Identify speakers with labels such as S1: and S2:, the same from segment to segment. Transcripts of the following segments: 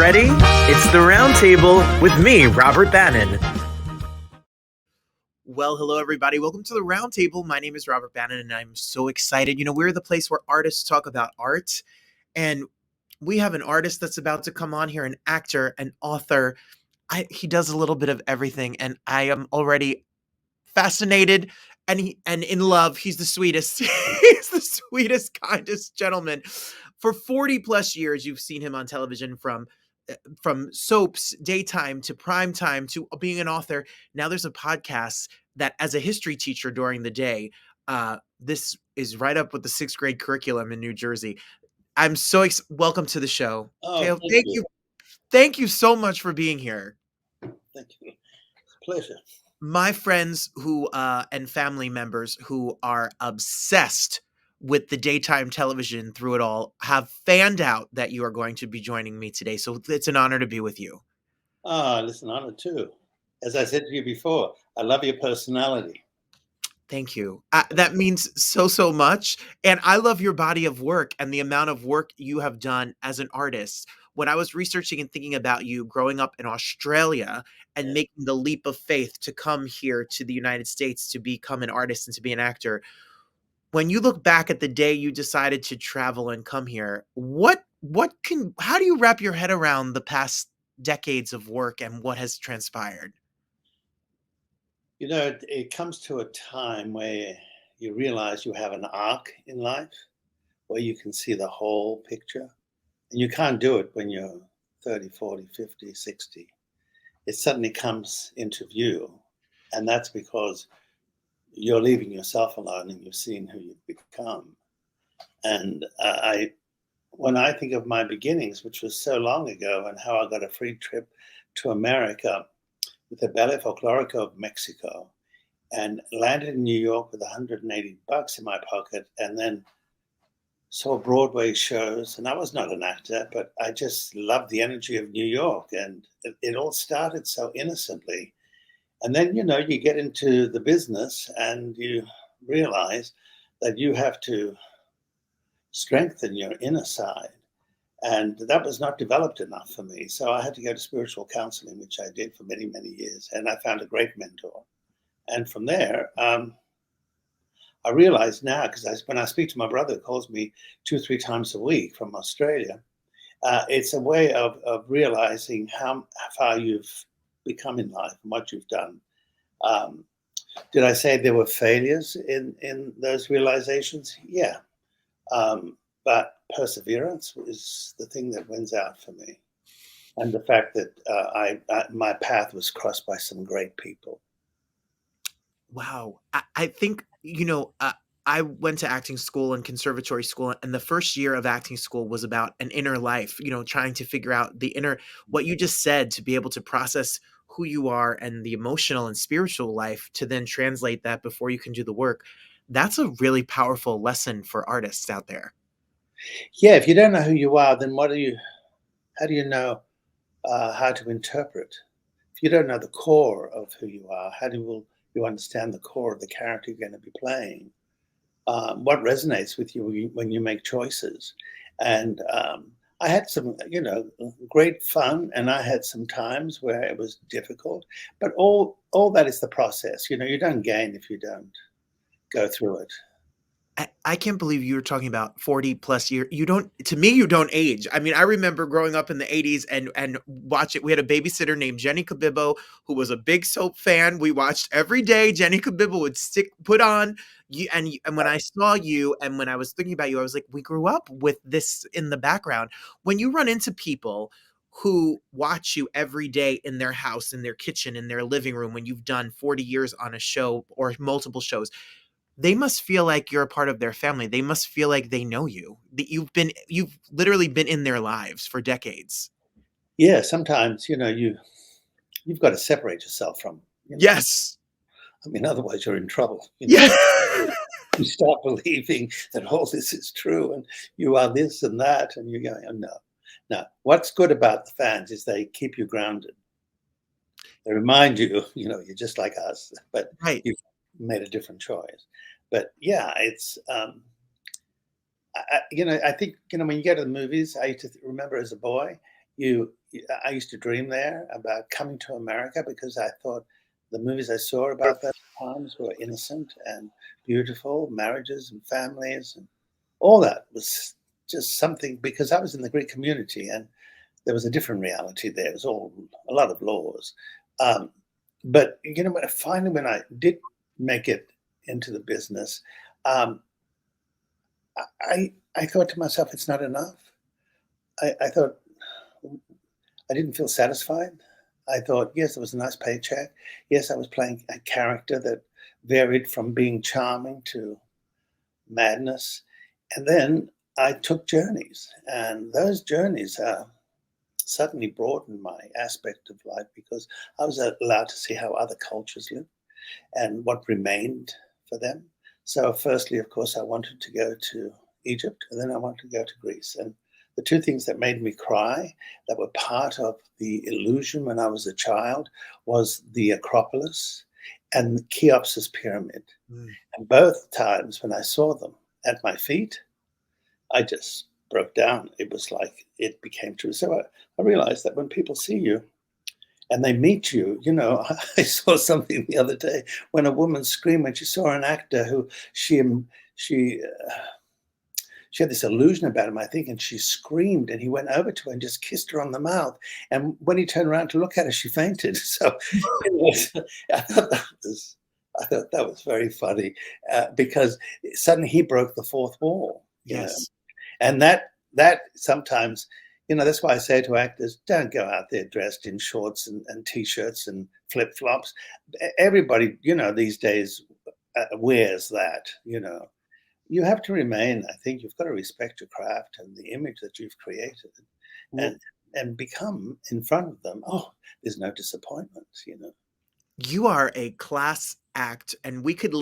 S1: ready? It's the Roundtable with me, Robert Bannon. Well, hello, everybody. Welcome to the Roundtable. My name is Robert Bannon, and I'm so excited. You know, we're the place where artists talk about art, and we have an artist that's about to come on here, an actor, an author. He does a little bit of everything, and I am already fascinated and in love. He's the sweetest. He's the sweetest, kindest gentleman. For 40 plus years, you've seen him on television from soaps, daytime to prime time to being an author. Now there's a podcast that, as a history teacher during the day, this is right up with the sixth grade curriculum in New Jersey. I'm so welcome to the show.
S2: Oh,
S1: Thaao,
S2: thank you.
S1: Thank you so much for being here.
S2: Thank you. It's a pleasure.
S1: My friends who and family members who are obsessed with the daytime television through it all have fanned out that you are going to be joining me today. So it's an honor to be with you.
S2: It's an honor too. As I said to you before, I love your personality.
S1: Thank you. That means so much. And I love your body of work and the amount of work you have done as an artist. When I was researching and thinking about you growing up in Australia and making the leap of faith to come here to the United States to become an artist and to be an actor, when you look back at the day you decided to travel and come here, how do you wrap your head around the past decades of work and what has transpired?
S2: You know, it comes to a time where you realize you have an arc in life where you can see the whole picture. And you can't do it when you're 30, 40, 50, 60. It suddenly comes into view. And that's because you're leaving yourself alone and you've seen who you've become. And when I think of my beginnings, which was so long ago, and how I got a free trip to America with the Ballet Folklorico of Mexico and landed in New York with $180 in my pocket, and then saw Broadway shows. And I was not an actor, but I just loved the energy of New York. And it all started so innocently. And then, you know, you get into the business and you realize that you have to strengthen your inner side. And that was not developed enough for me. So I had to go to spiritual counseling, which I did for many, many years. And I found a great mentor. And from there, I realize now, because when I speak to my brother, who calls me 2-3 times a week from Australia, it's a way of realizing how far you've become in life and what you've done. Did I say there were failures in those realizations? Yeah. But perseverance is the thing that wins out for me. And the fact that my path was crossed by some great people.
S1: Wow. I think, I went to acting school and conservatory school, and the first year of acting school was about an inner life, trying to figure out what you just said, to be able to process who you are and the emotional and spiritual life, to then translate that before you can do the work. That's a really powerful lesson for artists out there.
S2: Yeah, if you don't know who you are, then how do you know how to interpret? If you don't know the core of who you are, how will you understand the core of the character you're going to be playing? What resonates with you when you make choices? And I had some, great fun, and I had some times where it was difficult. But all that is the process. You don't gain if you don't go through it.
S1: I can't believe you were talking about 40 plus years. You don't age. I mean, I remember growing up in the 80s and watch it. We had a babysitter named Jenny Kabibbo, who was a big soap fan. We watched every day. Jenny Kabibbo would put on you. And when I saw you and when I was thinking about you, I was like, we grew up with this in the background. When you run into people who watch you every day in their house, in their kitchen, in their living room, when you've done 40 years on a show or multiple shows, they must feel like you're a part of their family. They must feel like they know you. That you've literally been in their lives for decades.
S2: Yeah, sometimes you've got to separate yourself from.
S1: Yes.
S2: I mean, otherwise you're in trouble.
S1: Yeah.
S2: You start believing that all this is true, and you are this and that, and you're going, oh, no. What's good about the fans is they keep you grounded. They remind you, you're just like us, but
S1: right.
S2: You've made a different choice. But yeah, it's I think when you go to the movies, I used to remember as a boy, you I used to dream there about coming to America because I thought the movies I saw about those times were innocent and beautiful, marriages and families and all that was just something, because I was in the Greek community and there was a different reality there. It was all a lot of laws. Um, but finally when I did make it into the business, um, I thought to myself, it's not enough. I thought I didn't feel satisfied. I thought, yes, it was a nice paycheck. Yes, I was playing a character that varied from being charming to madness. And then I took journeys, and those journeys suddenly broadened my aspect of life because I was allowed to see how other cultures lived and what remained for them. So, firstly, of course, I wanted to go to Egypt, and then I wanted to go to Greece. And the two things that made me cry, that were part of the illusion when I was a child, was the Acropolis and Cheops's pyramid.
S1: Mm.
S2: And both times when I saw them at my feet, I just broke down. It was like it became true. So I realized that when people see you and they meet you, I saw something the other day when a woman screamed when she saw an actor who she she had this illusion about him, I think, and she screamed, and he went over to her and just kissed her on the mouth. And when he turned around to look at her, she fainted. So it was, I thought that was very funny because suddenly he broke the fourth wall.
S1: Yes.
S2: And that sometimes, that's why I say to actors, don't go out there dressed in shorts and t-shirts and flip-flops. Everybody, these days wears that. You have to remain, I think you've got to respect your craft and the image that you've created
S1: Well,
S2: and become in front of them. Oh, there's no disappointment.
S1: you are a class act, and I could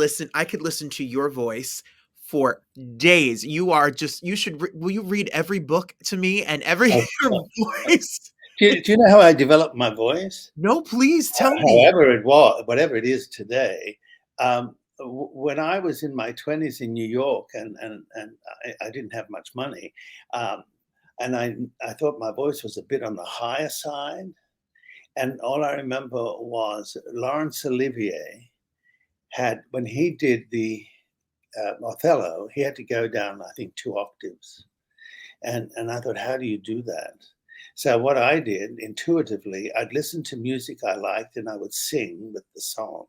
S1: listen to your voice for days. Will you read every book to me and every
S2: Oh,
S1: your voice?
S2: do you know how I developed my voice?
S1: No, please tell me.
S2: However it was, whatever it is today, when I was in my 20s in New York and I didn't have much money, um, and I thought my voice was a bit on the higher side. And all I remember was Laurence Olivier when he did the Othello, he had to go down, I think, 2 octaves. And I thought, how do you do that? So what I did intuitively, I'd listen to music I liked and I would sing with the song.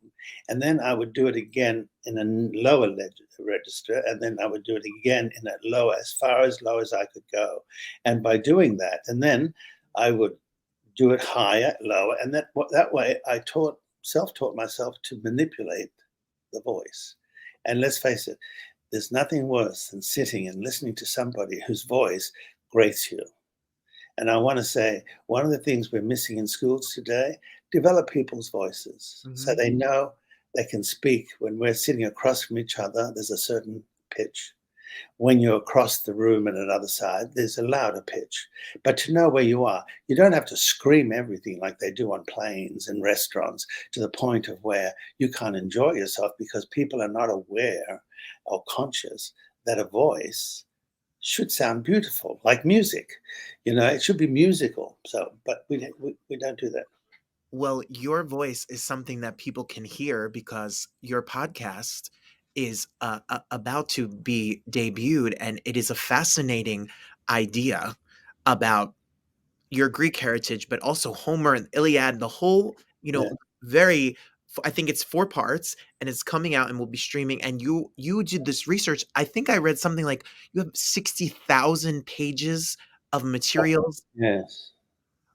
S2: And then I would do it again in a lower register. And then I would do it again in a lower, as far as low as I could go. And by doing that, and then I would do it higher, lower. And that way I self-taught myself to manipulate the voice. And let's face it, there's nothing worse than sitting and listening to somebody whose voice grates you. And I want to say, one of the things we're missing in schools today, develop people's voices so
S1: Mhm.
S2: they know they can speak. When we're sitting across from each other, there's a certain pitch. When you're across the room and another side, there's a louder pitch. But to know where you are, you don't have to scream everything like they do on planes and restaurants to the point of where you can't enjoy yourself because people are not aware or conscious that a voice should sound beautiful, like music. It should be musical. So, but we don't do that.
S1: Well, your voice is something that people can hear because your podcast is about to be debuted, and it is a fascinating idea about your Greek heritage, but also Homer and Iliad, the whole,
S2: Yeah.
S1: very. I think it's 4 parts, and it's coming out and will be streaming. And you did this research. I think I read something like you have 60,000 pages of materials.
S2: Yes.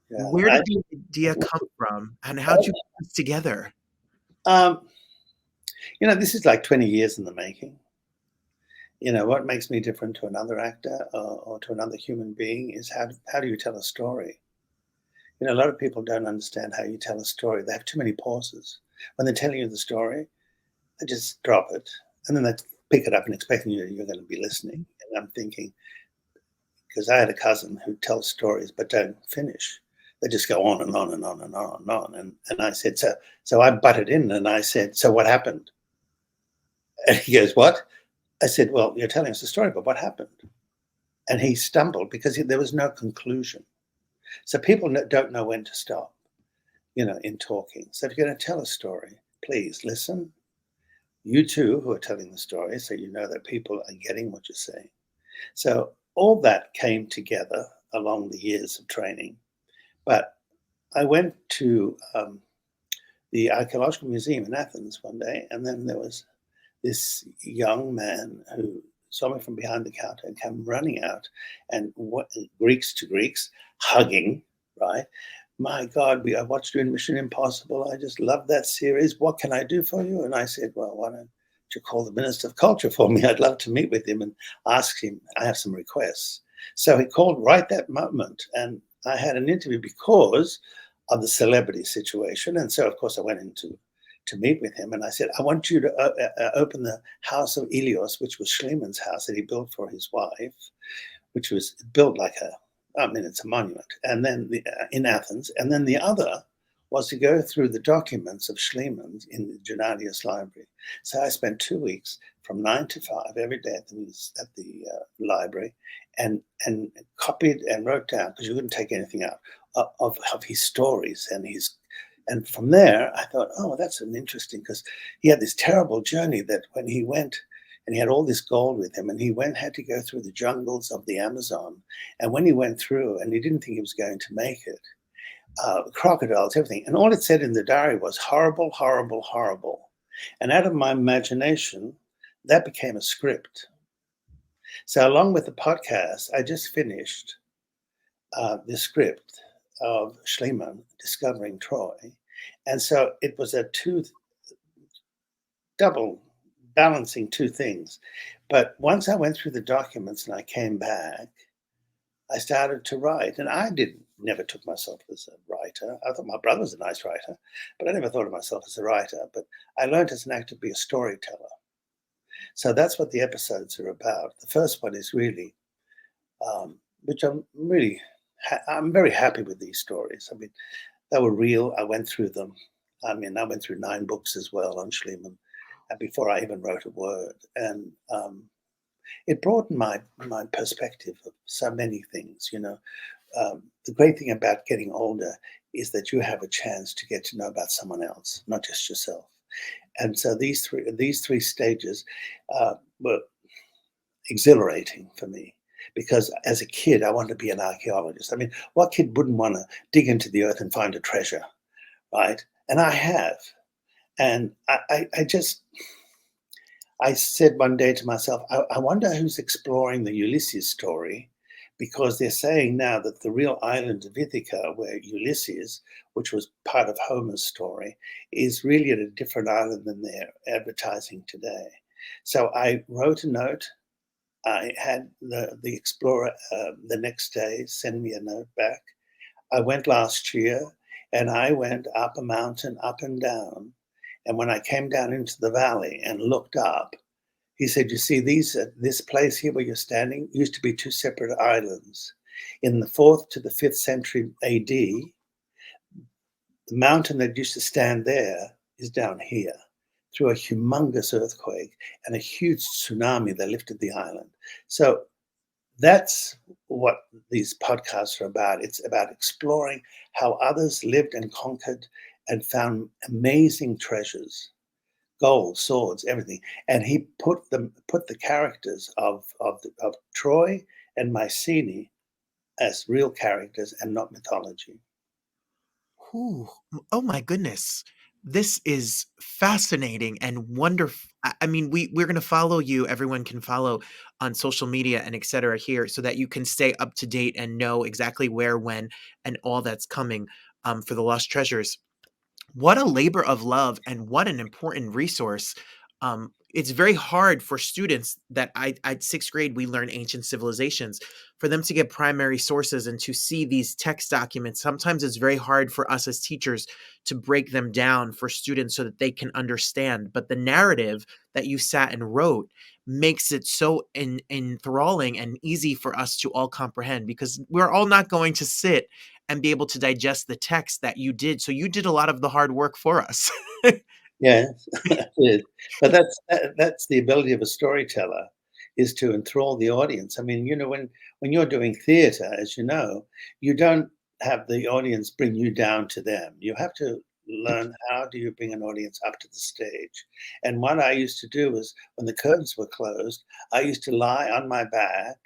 S2: Yeah.
S1: Where did the idea come from, and how did you put this together?
S2: Um, this is like 20 years in the making. What makes me different to another actor or to another human being is how do you tell a story? A lot of people don't understand how you tell a story. They have too many pauses. When they're telling you the story, they just drop it. And then they pick it up and expecting you're going to be listening. And I'm thinking, because I had a cousin who tells stories but don't finish. They just go on and on and on and on and on. And I said, so I butted in and I said, so what happened? And he goes, what? I said, well, you're telling us a story, but what happened? And he stumbled because there was no conclusion. So people don't know when to stop, in talking. So if you're going to tell a story, please listen. You too, who are telling the story, so you know that people are getting what you're saying. So all that came together along the years of training. But I went to the Archaeological Museum in Athens one day, and then there was this young man who saw me from behind the counter and came running out, and Greeks to Greeks, hugging, right? My God, I watched you in Mission Impossible. I just love that series. What can I do for you? And I said, well, why don't you call the Minister of Culture for me? I'd love to meet with him and ask him. I have some requests. So he called right that moment, and I had an interview because of the celebrity situation. And so, of course, I went into to meet with him, and I said, I want you to open the house of Ilios, which was Schliemann's house that he built for his wife, which was built like it's a monument, and then in Athens. And then the other was to go through the documents of Schliemann in the Gennadius Library. So I spent 2 weeks from 9 to 5 every day at the library, and copied and wrote down, because you couldn't take anything out, of his stories and from there, I thought, oh, that's an interesting, because he had this terrible journey that when he went, and he had all this gold with him, and he had to go through the jungles of the Amazon. And when he went through, and he didn't think he was going to make it, crocodiles, everything. And all it said in the diary was horrible, horrible, horrible. And out of my imagination, that became a script. So along with the podcast, I just finished the script of Schliemann discovering Troy. And so it was a double balancing two things. But once I went through the documents and I came back, I started to write. And I never took myself as a writer. I thought my brother was a nice writer, but I never thought of myself as a writer. But I learned as an actor to be a storyteller. So that's what the episodes are about. The first one is really, which I'm very happy with these stories. I mean, they were real. I went through them. I went through 9 books as well on Schliemann before I even wrote a word. And it broadened my perspective of so many things, The great thing about getting older is that you have a chance to get to know about someone else, not just yourself. And so these three stages were exhilarating for me, because as a kid, I wanted to be an archaeologist. I mean, what kid wouldn't want to dig into the earth and find a treasure, right? And I have. And I said one day to myself, I wonder who's exploring the Ulysses story, because they're saying now that the real island of Ithaca, where Ulysses, which was part of Homer's story, is really at a different island than they're advertising today. So I wrote a note. I had the explorer the next day send me a note back. I went last year, and I went up a mountain, up and down. And when I came down into the valley and looked up, he said, you see, this place here where you're standing used to be 2 separate islands. In the 4th to the 5th century AD, the mountain that used to stand there is down here, through a humongous earthquake and a huge tsunami that lifted the island. So that's what these podcasts are about. It's about exploring how others lived and conquered and found amazing treasures, gold, swords, everything. And he put the characters of Troy and Mycenae as real characters and not mythology.
S1: Ooh, oh my goodness. This is fascinating and wonderful. I mean, we're going to follow you. Everyone can follow on social media and et cetera here, so that you can stay up to date and know exactly where, when, and all that's coming for the Lost Treasures. What a labor of love, and what an important resource. It's very hard for students that at 6th grade, we learn ancient civilizations, for them to get primary sources and to see these text documents. Sometimes it's very hard for us as teachers to break them down for students so that they can understand. But the narrative that you sat and wrote makes it so enthralling and easy for us to all comprehend, because we're all not going to sit and be able to digest the text that you did. So you did a lot of the hard work for us.
S2: Yes, but that's the ability of a storyteller, is to enthrall the audience. I mean, when you're doing theater, as you know, you don't have the audience bring you down to them. You have to learn how do you bring an audience up to the stage. And what I used to do was when the curtains were closed, I used to lie on my back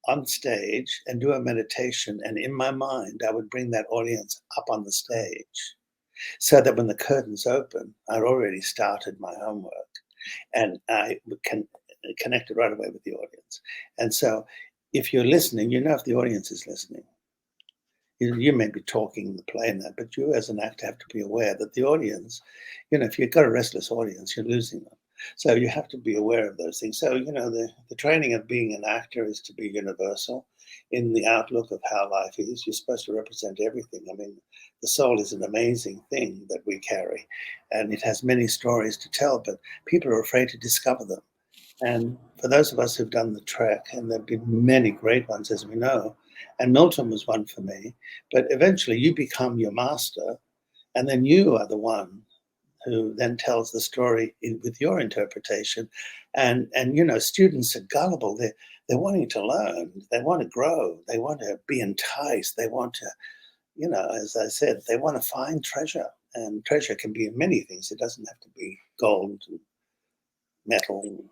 S2: on stage and do a meditation. And in my mind, I would bring that audience up on the stage so that when the curtains open, I'd already started my homework and I can connected right away with the audience. And so if you're listening, you know if the audience is listening. You may be talking the play and that, but you as an actor have to be aware that the audience, if you've got a restless audience, you're losing them. So you have to be aware of those things. So, the training of being an actor is to be universal in the outlook of how life is. You're supposed to represent everything. I mean, the soul is an amazing thing that we carry, and it has many stories to tell, but people are afraid to discover them. And for those of us who've done the trek, and there have been many great ones, as we know, and Milton was one for me, but eventually you become your master, and then you are the one who then tells the story with your interpretation. And students are gullible. They're wanting to learn. They want to grow. They want to be enticed. They want to, as I said, they want to find treasure. And treasure can be in many things. It doesn't have to be gold and metal,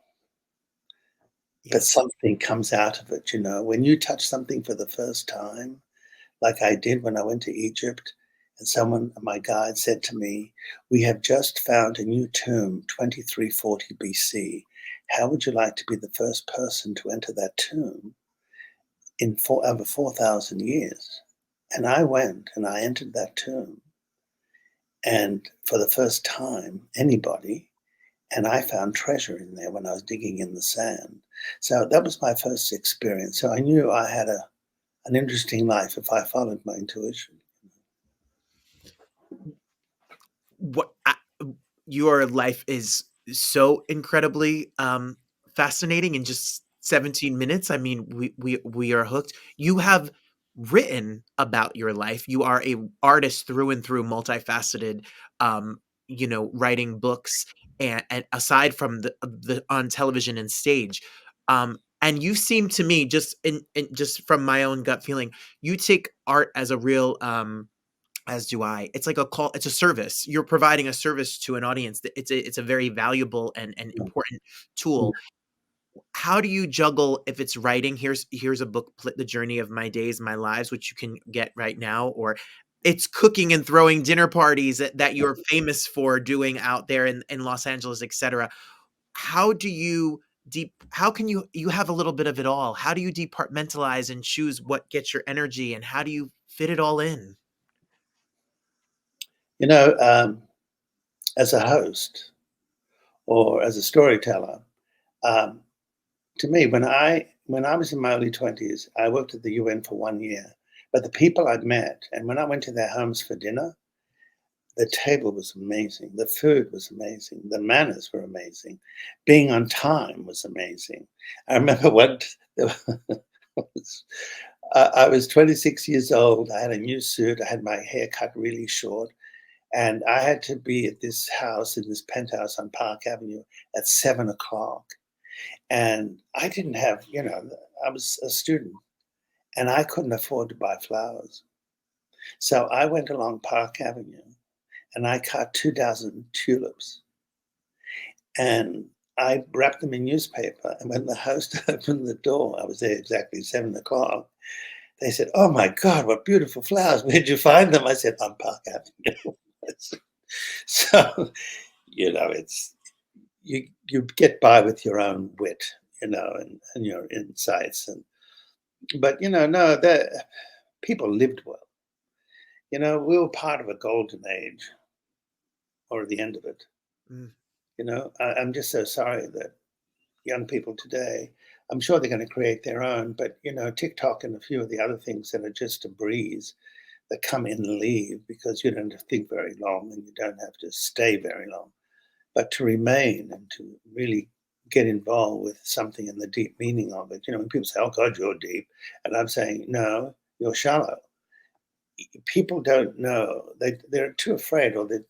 S2: but
S1: Yes.
S2: something comes out of it. When you touch something for the first time, like I did when I went to Egypt, and my guide said to me, "We have just found a new tomb, 2340 BC. How would you like to be the first person to enter that tomb in over 4,000 years?" And I went and I entered that tomb, and for the first time, anybody, and I found treasure in there when I was digging in the sand. So that was my first experience. So I knew I had an interesting life if I followed my intuition.
S1: What your life is so incredibly fascinating in just 17 minutes. I mean, we are hooked. You have written about your life. You are a artist through and through, multifaceted, writing books and aside from the on television and stage. And you seem to me, in just from my own gut feeling, you take art as a real as do I. It's like a call. It's a service. You're providing a service to an audience. It's a very valuable and important tool. How do you juggle if it's writing? Here's a book, The Journey of My Days, My Lives, which you can get right now, or it's cooking and throwing dinner parties that you're famous for doing out there in Los Angeles, etc. How do you how can you have a little bit of it all? How do you departmentalize and choose what gets your energy, and how do you fit it all in?
S2: You know, um, as a host or as a storyteller, um, to me, when I was in my early 20s, I worked at the UN for 1 year. But the people I'd met, and when I went to their homes for dinner, the table was amazing. The food was amazing. The manners were amazing. Being on time was amazing. I remember I was 26 years old. I had a new suit. I had my hair cut really short. And I had to be at this house in this penthouse on Park Avenue at 7 o'clock. And I didn't have, I was a student and I couldn't afford to buy flowers. So I went along Park Avenue and I cut 2,000 tulips and I wrapped them in newspaper. And when the host opened the door, I was there exactly 7 o'clock. They said, "Oh my God, what beautiful flowers. Where'd you find them?" I said, "On Park Avenue." So, it's you get by with your own wit, and your insights. But no, that people lived well. We were part of a golden age or the end of it.
S1: Mm.
S2: I'm just so sorry that young people today, I'm sure they're going to create their own, but TikTok and a few of the other things that are just a breeze that come in and leave because you don't have to think very long and you don't have to stay very long. But to remain and to really get involved with something in the deep meaning of it. When people say, "Oh God, you're deep," and I'm saying, "No, you're shallow." People don't know. They're too afraid, or they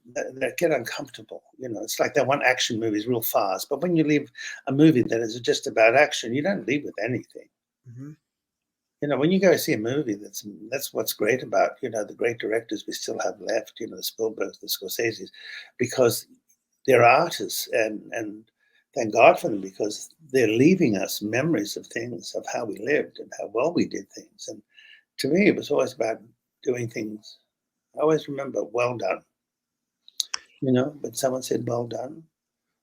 S2: get uncomfortable. It's like they want action movies real fast. But when you leave a movie that is just about action, you don't leave with anything.
S1: Mhm.
S2: When you go see a movie, that's what's great about, the great directors we still have left, the Spielbergs, the Scorseses, because they're artists, and thank God for them, because they're leaving us memories of things, of how we lived and how well we did things. And to me, it was always about doing things. I always remember, well done. But someone said, well done.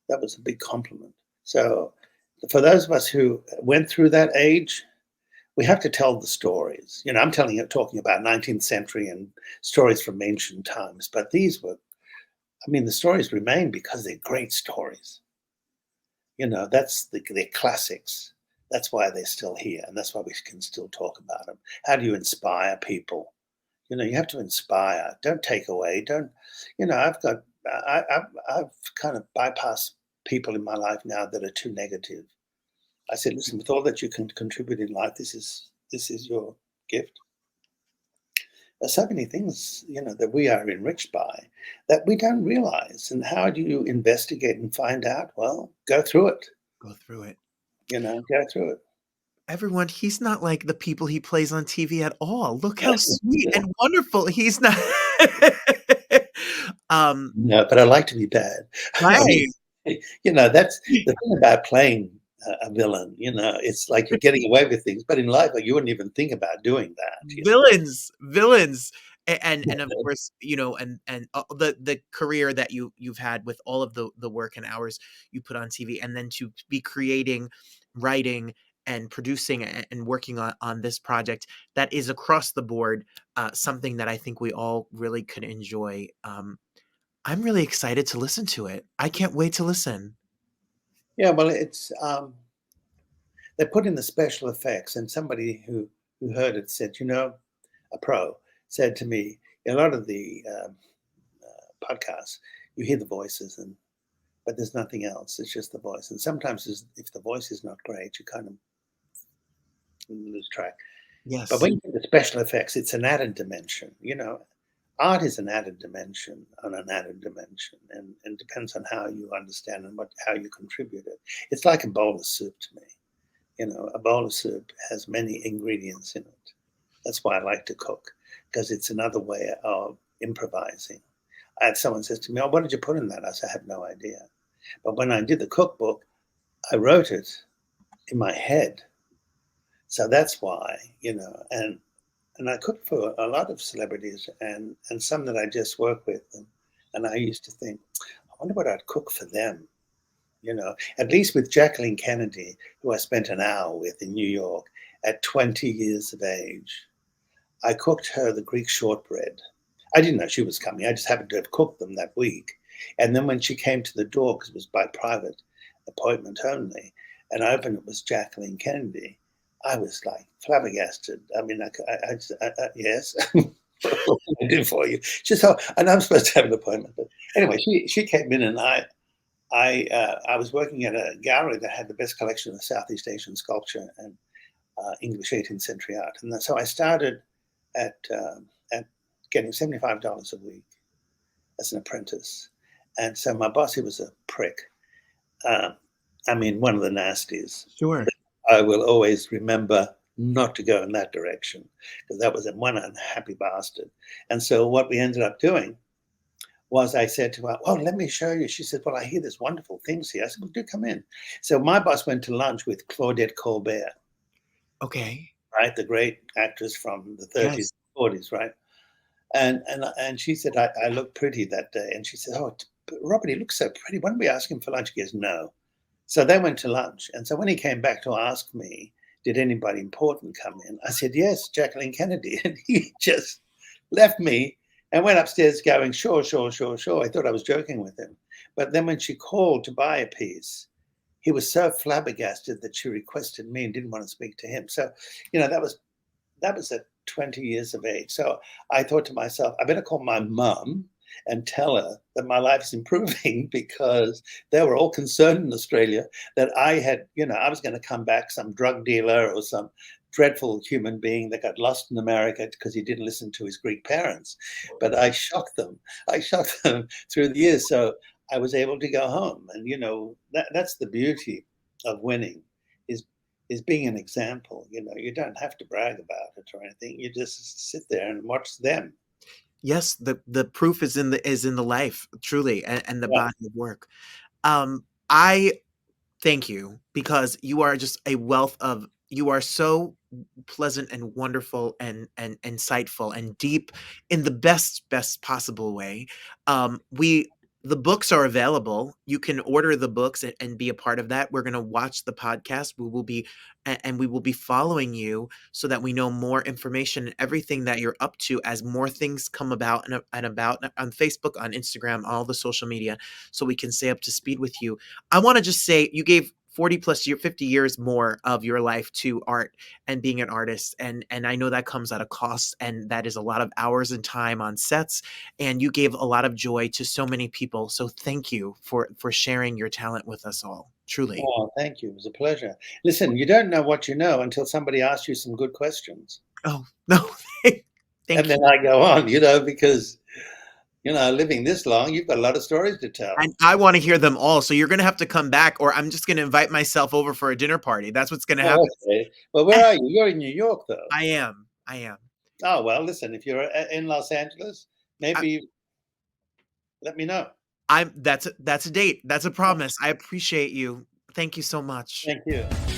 S2: That was a big compliment. So for those of us who went through that age, we have to tell the stories. I'm talking about 19th century and stories from ancient times. But these were, the stories remain because they're great stories. They're classics. That's why they're still here, and that's why we can still talk about them. How do you inspire people? You have to inspire. Don't take away. Don't. I've kind of bypassed people in my life now that are too negative. I said, listen, with all that you can contribute in life, this is your gift. There's so many things, that we are enriched by that we don't realize. And how do you investigate and find out? Well, go through it.
S1: Go through it.
S2: Go through it.
S1: Everyone, he's not like the people he plays on TV at all. Look how sweet and wonderful. He's not.
S2: No, but I like to be bad.
S1: Right.
S2: That's the thing about playing a villain. It's like you're getting away with things, but in life, you wouldn't even think about doing that.
S1: Villains. And of course, and the career that you've had with all of the work and hours you put on TV, and then to be creating, writing, and producing and working on this project that is across the board, something that I think we all really could enjoy. I'm really excited to listen to it. I can't wait to listen.
S2: Yeah, well, it's they put in the special effects, and somebody who heard it said, a pro said to me, a lot of the podcasts, you hear the voices, but there's nothing else. It's just the voice. And sometimes if the voice is not great, you kind of lose track.
S1: Yes.
S2: But when you get the special effects, it's an added dimension. Art is an added dimension on an added dimension, and depends on how you understand and how you contribute it. It's like a bowl of soup to me. A bowl of soup has many ingredients in it. That's why I like to cook, because it's another way of improvising. I had someone says to me, "Oh, what did you put in that?" I said, "I have no idea." But when I did the cookbook, I wrote it in my head. So that's why, and I cooked for a lot of celebrities and some that I just work with. And I used to think, I wonder what I'd cook for them. At least with Jacqueline Kennedy, who I spent an hour with in New York at 20 years of age. I cooked her the Greek shortbread. I didn't know she was coming. I just happened to have cooked them that week. And then when she came to the door, because it was by private appointment only, and I opened, it was Jacqueline Kennedy. I was like flabbergasted. I mean, yes, what can I do for you? She said, "Oh, and I'm supposed to have an appointment." But anyway, she came in, and I was working at a gallery that had the best collection of Southeast Asian sculpture and English 18th century art, and so I started at getting $75 a week as an apprentice. And so my boss, he was a prick. One of the nasties.
S1: Sure.
S2: I will always remember not to go in that direction, because that was one unhappy bastard. And so what we ended up doing was I said to her, "Oh, let me show you." She said, "Well, I hear there's wonderful things here." I said, "Well, do come in." So my boss went to lunch with Claudette Colbert.
S1: Okay.
S2: Right, the great actress from the 30s,
S1: Yes.
S2: 40s, right? And she said, I looked pretty that day. And she said, "Oh, Robert, he looks so pretty. Why don't we ask him for lunch?" He goes, "No." So they went to lunch. And so when he came back to ask me, did anybody important come in? I said, "Yes, Jacqueline Kennedy." And he just left me and went upstairs going, "Sure, sure, sure, sure." I thought I was joking with him. But then when she called to buy a piece, he was so flabbergasted that she requested me and didn't want to speak to him. So, that was at 20 years of age. So I thought to myself, I better call my mum and tell her that my life's improving, because they were all concerned in Australia that I had, I was going to come back some drug dealer or some dreadful human being that got lost in America because he didn't listen to his Greek parents. But I shocked them. I shocked them through the years. So I was able to go home. And, that's the beauty of winning, is is being an example. You don't have to brag about it or anything. You just sit there and watch them.
S1: Yes, the proof is in the life, truly, and the
S2: Yeah.
S1: body of work. I thank you because you are just a wealth of you are so pleasant and wonderful and insightful and deep in the best possible way. We the books are available. You can order the books and be a part of that. We're going to watch the podcast. And we will be following you so that we know more information and everything that you're up to as more things come about and about on Facebook, on Instagram, all the social media, so we can stay up to speed with you. I want to just say you gave 40 plus 50 years more of your life to art and being an artist, and I know that comes at a cost, and that is a lot of hours and time on sets, and you gave a lot of joy to so many people. So thank you for sharing your talent with us all, truly.
S2: Oh, thank you. It was a pleasure. Listen, you don't know what you know until somebody asks you some good questions.
S1: Oh no.
S2: And
S1: Thank you.
S2: then I go on, because, living this long, you've got a lot of stories to tell.
S1: And I want to hear them all, so you're going to have to come back, or I'm just going to invite myself over for a dinner party. That's what's going to
S2: Oh,
S1: happen.
S2: okay. Well, where are you? You're in New York, though.
S1: I am.
S2: Oh, well, listen, if you're in Los Angeles,
S1: I,
S2: maybe let me know.
S1: that's a date. That's a promise. I appreciate you. Thank you so much.
S2: Thank you.